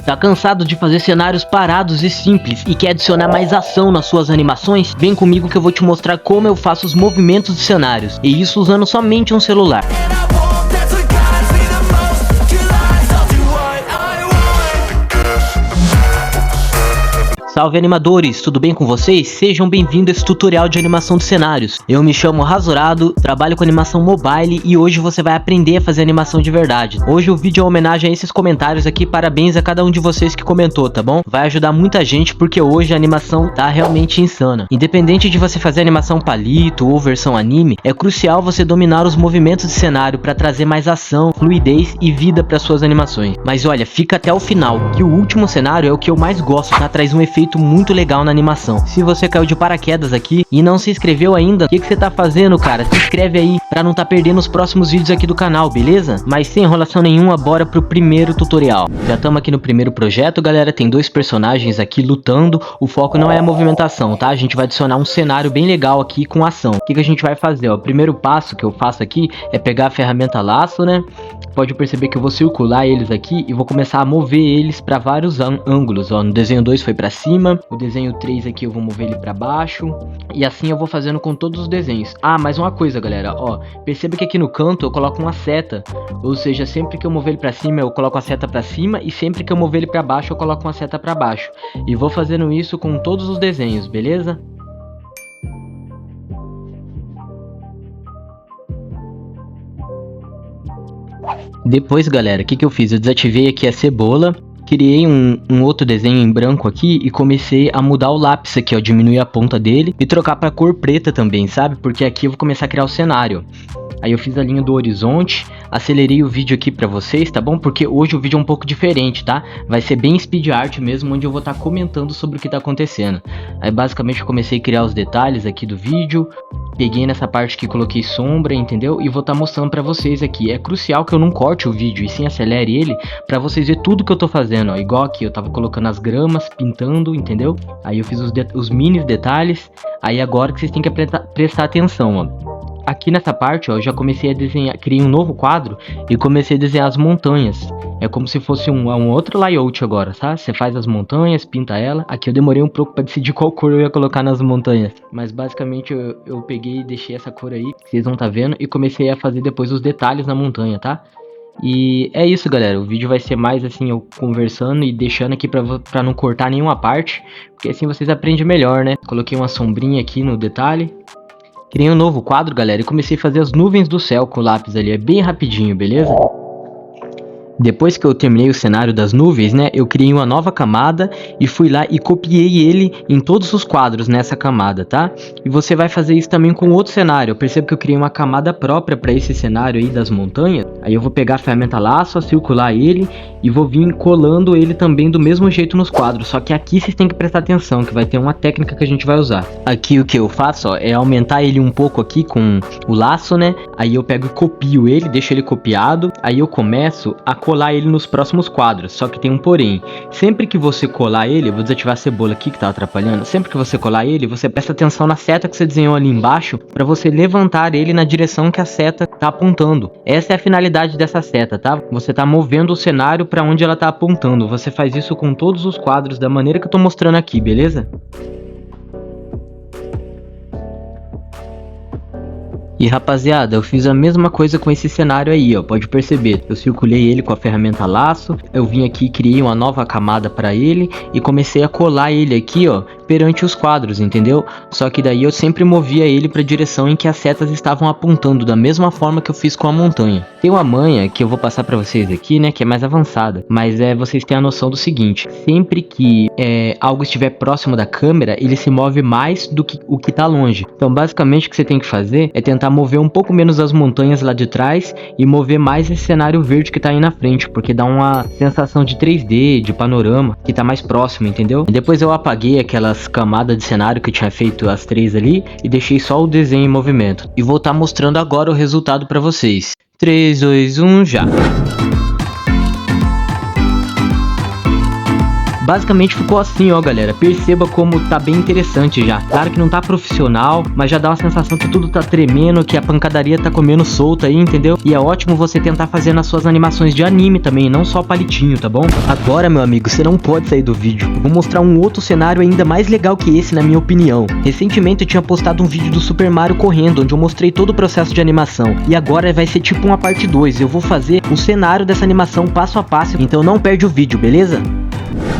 Tá cansado de fazer cenários parados e simples e quer adicionar mais ação nas suas animações? Vem comigo que eu vou te mostrar como eu faço os movimentos de cenários, e isso usando somente um celular. Salve animadores, tudo bem com vocês? Sejam bem-vindos a esse tutorial de animação de cenários. Eu me chamo Rasurado, trabalho com animação mobile e hoje você vai aprender a fazer animação de verdade. Hoje o vídeo é uma homenagem a esses comentários aqui, parabéns a cada um de vocês que comentou, tá bom? Vai ajudar muita gente porque hoje a animação tá realmente insana. Independente de você fazer animação palito ou versão anime, é crucial você dominar os movimentos de cenário para trazer mais ação, fluidez e vida para suas animações. Mas olha, fica até o final, que o último cenário é o que eu mais gosto, tá? Traz um efeito muito legal na animação. Se você caiu de paraquedas aqui e não se inscreveu ainda, o que você tá fazendo, cara? Se inscreve aí pra não tá perdendo os próximos vídeos aqui do canal, beleza? Mas sem enrolação nenhuma, bora pro primeiro tutorial. Já estamos aqui no primeiro projeto, galera. Tem dois personagens aqui lutando. O foco não é a movimentação, tá? A gente vai adicionar um cenário bem legal aqui com ação. O que a gente vai fazer, ó? O primeiro passo que eu faço aqui é pegar a ferramenta laço, né? Pode perceber que eu vou circular eles aqui e vou começar a mover eles para vários ângulos, ó. No desenho 2 foi para cima, o desenho 3 aqui eu vou mover ele para baixo, e assim eu vou fazendo com todos os desenhos. Ah, mais uma coisa, galera, ó, perceba que aqui no canto eu coloco uma seta, ou seja, sempre que eu mover ele para cima eu coloco a seta para cima, e sempre que eu mover ele para baixo eu coloco uma seta para baixo, e vou fazendo isso com todos os desenhos, beleza? Depois, galera, o que eu fiz? Eu desativei aqui a cebola, criei um outro desenho em branco aqui e comecei a mudar o lápis aqui, ó, diminuir a ponta dele e trocar para cor preta também, sabe? Porque aqui eu vou começar a criar o cenário. Aí eu fiz a linha do horizonte, acelerei o vídeo aqui pra vocês, tá bom? Porque hoje o vídeo é um pouco diferente, tá? Vai ser bem speed art mesmo, onde eu vou estar comentando sobre o que tá acontecendo. Aí basicamente eu comecei a criar os detalhes aqui do vídeo, peguei nessa parte que coloquei sombra, entendeu? E vou estar mostrando pra vocês aqui. É crucial que eu não corte o vídeo e sim acelere ele pra vocês verem tudo que eu tô fazendo, ó. Igual aqui, eu tava colocando as gramas, pintando, entendeu? Aí eu fiz os mini detalhes, aí agora que vocês têm que prestar atenção, ó. Aqui nessa parte, ó, eu já comecei a desenhar, criei um novo quadro e comecei a desenhar as montanhas. É como se fosse um outro layout agora, tá? Você faz as montanhas, pinta ela. Aqui eu demorei um pouco para decidir qual cor eu ia colocar nas montanhas. Mas basicamente eu peguei e deixei essa cor aí, que vocês vão tá vendo, e comecei a fazer depois os detalhes na montanha, tá? E é isso, galera, o vídeo vai ser mais assim, eu conversando e deixando aqui pra não cortar nenhuma parte, porque assim vocês aprendem melhor, né? Coloquei uma sombrinha aqui no detalhe. Criei um novo quadro, galera, e comecei a fazer as nuvens do céu com o lápis ali, é bem rapidinho, beleza? Depois que eu terminei o cenário das nuvens, né, eu criei uma nova camada e fui lá e copiei ele em todos os quadros nessa camada, tá? E você vai fazer isso também com outro cenário. Eu percebo que eu criei uma camada própria para esse cenário aí das montanhas. Aí eu vou pegar a ferramenta laço, circular ele e vou vir colando ele também do mesmo jeito nos quadros. Só que aqui vocês têm que prestar atenção, que vai ter uma técnica que a gente vai usar. Aqui o que eu faço, ó, é aumentar ele um pouco aqui com o laço, né? Aí eu pego e copio ele, deixo ele copiado. Aí eu começo a colar ele nos próximos quadros, só que tem um porém. Sempre que você colar ele, eu vou desativar a cebola aqui que tá atrapalhando. Sempre que você colar ele, você presta atenção na seta que você desenhou ali embaixo, para você levantar ele na direção que a seta tá apontando. Essa é a finalidade dessa seta, tá? Você tá movendo o cenário para onde ela tá apontando. Você faz isso com todos os quadros da maneira que eu tô mostrando aqui, beleza? E rapaziada, eu fiz a mesma coisa com esse cenário aí, ó, pode perceber. Eu circulei ele com a ferramenta laço, eu vim aqui e criei uma nova camada para ele e comecei a colar ele aqui, ó, perante os quadros, entendeu? Só que daí eu sempre movia ele para a direção em que as setas estavam apontando, da mesma forma que eu fiz com a montanha. Tem uma manha que eu vou passar para vocês aqui, né, que é mais avançada, mas vocês têm a noção do seguinte: sempre que algo estiver próximo da câmera, ele se move mais do que o que tá longe. Então basicamente o que você tem que fazer é tentar mover um pouco menos as montanhas lá de trás e mover mais esse cenário verde que tá aí na frente, porque dá uma sensação de 3D, de panorama, que tá mais próximo, entendeu? E depois eu apaguei aquelas camadas de cenário que eu tinha feito as três ali e deixei só o desenho em movimento. E vou estar mostrando agora o resultado para vocês. 3, 2, 1, já! Basicamente ficou assim, ó, galera. Perceba como tá bem interessante já. Claro que não tá profissional, mas já dá uma sensação que tudo tá tremendo, que a pancadaria tá comendo solta aí, entendeu? E é ótimo você tentar fazer nas suas animações de anime também, não só palitinho, tá bom? Agora, meu amigo, você não pode sair do vídeo. Eu vou mostrar um outro cenário ainda mais legal que esse, na minha opinião. Recentemente eu tinha postado um vídeo do Super Mario correndo, onde eu mostrei todo o processo de animação. E agora vai ser tipo uma parte 2. Eu vou fazer o cenário dessa animação passo a passo, então não perde o vídeo, beleza?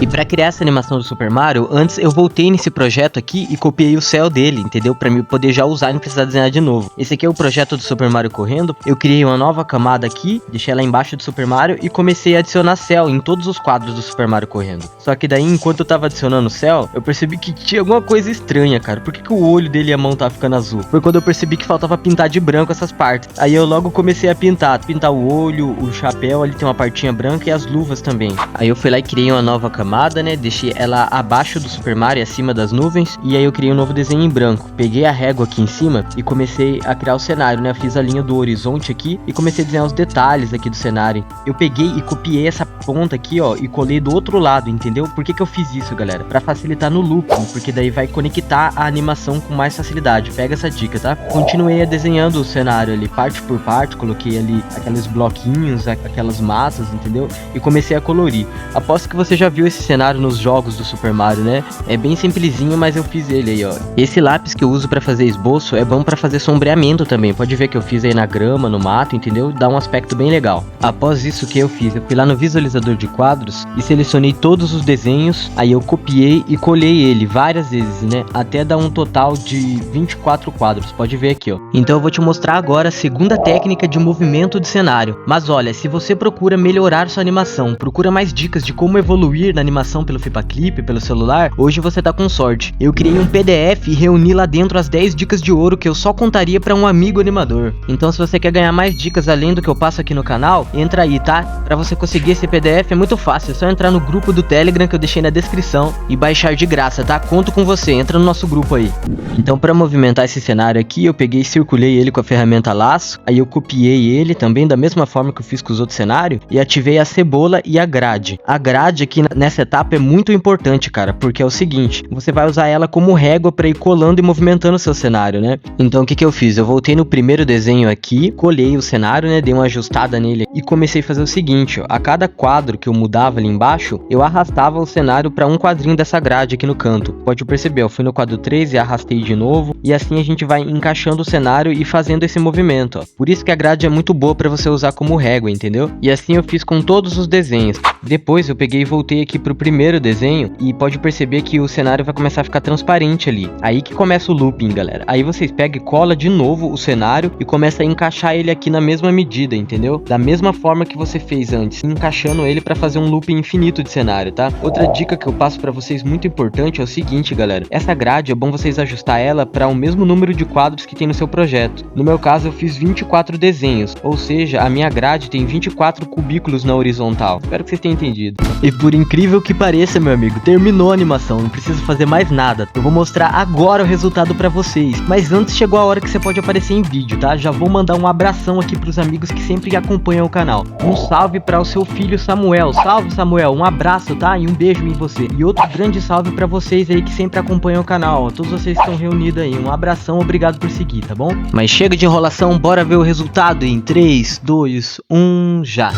E pra criar essa animação do Super Mario, antes eu voltei nesse projeto aqui e copiei o céu dele, entendeu? Pra mim poder já usar e não precisar desenhar de novo. Esse aqui é o projeto do Super Mario correndo. Eu criei uma nova camada aqui, deixei ela embaixo do Super Mario e comecei a adicionar céu em todos os quadros do Super Mario correndo. Só que daí, enquanto eu tava adicionando céu, eu percebi que tinha alguma coisa estranha, cara. Por que o olho dele e a mão tava ficando azul? Foi quando eu percebi que faltava pintar de branco essas partes. Aí eu logo comecei a pintar o olho, o chapéu, ali tem uma partinha branca e as luvas também. Aí eu fui lá e criei uma nova camada, né? Deixei ela abaixo do Super Mario, acima das nuvens. E aí eu criei um novo desenho em branco. Peguei a régua aqui em cima e comecei a criar o cenário, né? Eu fiz a linha do horizonte aqui e comecei a desenhar os detalhes aqui do cenário. Eu peguei e copiei essa ponta aqui, ó, e colei do outro lado, entendeu? Por que eu fiz isso, galera? Pra facilitar no looping, porque daí vai conectar a animação com mais facilidade. Pega essa dica, tá? Continuei desenhando o cenário ali, parte por parte. Coloquei ali aqueles bloquinhos, aquelas massas, entendeu? E comecei a colorir. Aposto que você já viu esse cenário nos jogos do Super Mario, né? É bem simplesinho, mas eu fiz ele aí, ó. Esse lápis que eu uso pra fazer esboço é bom pra fazer sombreamento também. Pode ver que eu fiz aí na grama, no mato, entendeu? Dá um aspecto bem legal. Após isso que eu fiz, eu fui lá no visualizador de quadros e selecionei todos os desenhos. Aí eu copiei e colei ele várias vezes, né? Até dar um total de 24 quadros. Pode ver aqui, ó. Então eu vou te mostrar agora a segunda técnica de movimento de cenário. Mas olha, se você procura melhorar sua animação, procura mais dicas de como evoluir na animação pelo Flipaclip, pelo celular, hoje você tá com sorte. Eu criei um PDF e reuni lá dentro as 10 dicas de ouro que eu só contaria pra um amigo animador. Então se você quer ganhar mais dicas além do que eu passo aqui no canal, entra aí, tá? Pra você conseguir esse PDF é muito fácil, é só entrar no grupo do Telegram que eu deixei na descrição e baixar de graça, tá? Conto com você, entra no nosso grupo aí. Então pra movimentar esse cenário aqui, eu peguei e circulei ele com a ferramenta laço, aí eu copiei ele também da mesma forma que eu fiz com os outros cenários e ativei a cebola e a grade. A grade aqui nessa etapa é muito importante, cara, porque é o seguinte, você vai usar ela como régua para ir colando e movimentando o seu cenário, né? Então o que eu fiz? Eu voltei no primeiro desenho aqui, colhei o cenário, né? Dei uma ajustada nele e comecei a fazer o seguinte, ó, a cada quadro que eu mudava ali embaixo, eu arrastava o cenário para um quadrinho dessa grade aqui no canto. Pode perceber, eu fui no quadro 3 e arrastei de novo, e assim a gente vai encaixando o cenário e fazendo esse movimento, ó. Por isso que a grade é muito boa para você usar como régua, entendeu? E assim eu fiz com todos os desenhos. Depois eu peguei e voltei aqui pro primeiro desenho e pode perceber que o cenário vai começar a ficar transparente ali. Aí que começa o looping, galera. Aí vocês pegam e cola de novo o cenário e começa a encaixar ele aqui na mesma medida, entendeu? Da mesma forma que você fez antes, encaixando ele para fazer um looping infinito de cenário, tá? Outra dica que eu passo para vocês muito importante é o seguinte, galera. Essa grade é bom vocês ajustar ela para o mesmo número de quadros que tem no seu projeto. No meu caso eu fiz 24 desenhos, ou seja, a minha grade tem 24 cubículos na horizontal. Espero que vocês tenham entendido. E por incrível que pareça, meu amigo, terminou a animação, não preciso fazer mais nada. Eu vou mostrar agora o resultado pra vocês. Mas antes chegou a hora que você pode aparecer em vídeo, tá? Já vou mandar um abração aqui pros amigos que sempre acompanham o canal. Um salve para o seu filho Samuel. Salve, Samuel, um abraço, tá? E um beijo em você. E outro grande salve pra vocês aí que sempre acompanham o canal. Todos vocês estão reunidos aí. Um abração, obrigado por seguir, tá bom? Mas chega de enrolação, bora ver o resultado em 3, 2, 1, já!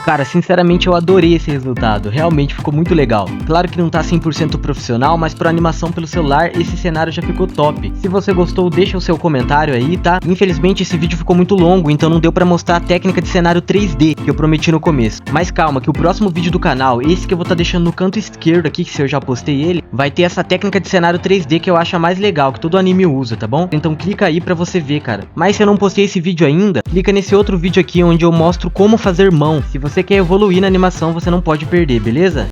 Cara, sinceramente eu adorei esse resultado, realmente ficou muito legal. Claro que não tá 100% profissional, mas pra animação pelo celular esse cenário já ficou top. Se você gostou, deixa o seu comentário aí, tá? Infelizmente esse vídeo ficou muito longo, então não deu pra mostrar a técnica de cenário 3D que eu prometi no começo. Mas calma, que o próximo vídeo do canal, esse que eu vou estar deixando no canto esquerdo aqui, que se eu já postei ele, vai ter essa técnica de cenário 3D que eu acho a mais legal, que todo anime usa, tá bom? Então clica aí pra você ver, cara. Mas se eu não postei esse vídeo ainda, clica nesse outro vídeo aqui onde eu mostro como fazer mão. Se você quer evoluir na animação, você não pode perder, beleza?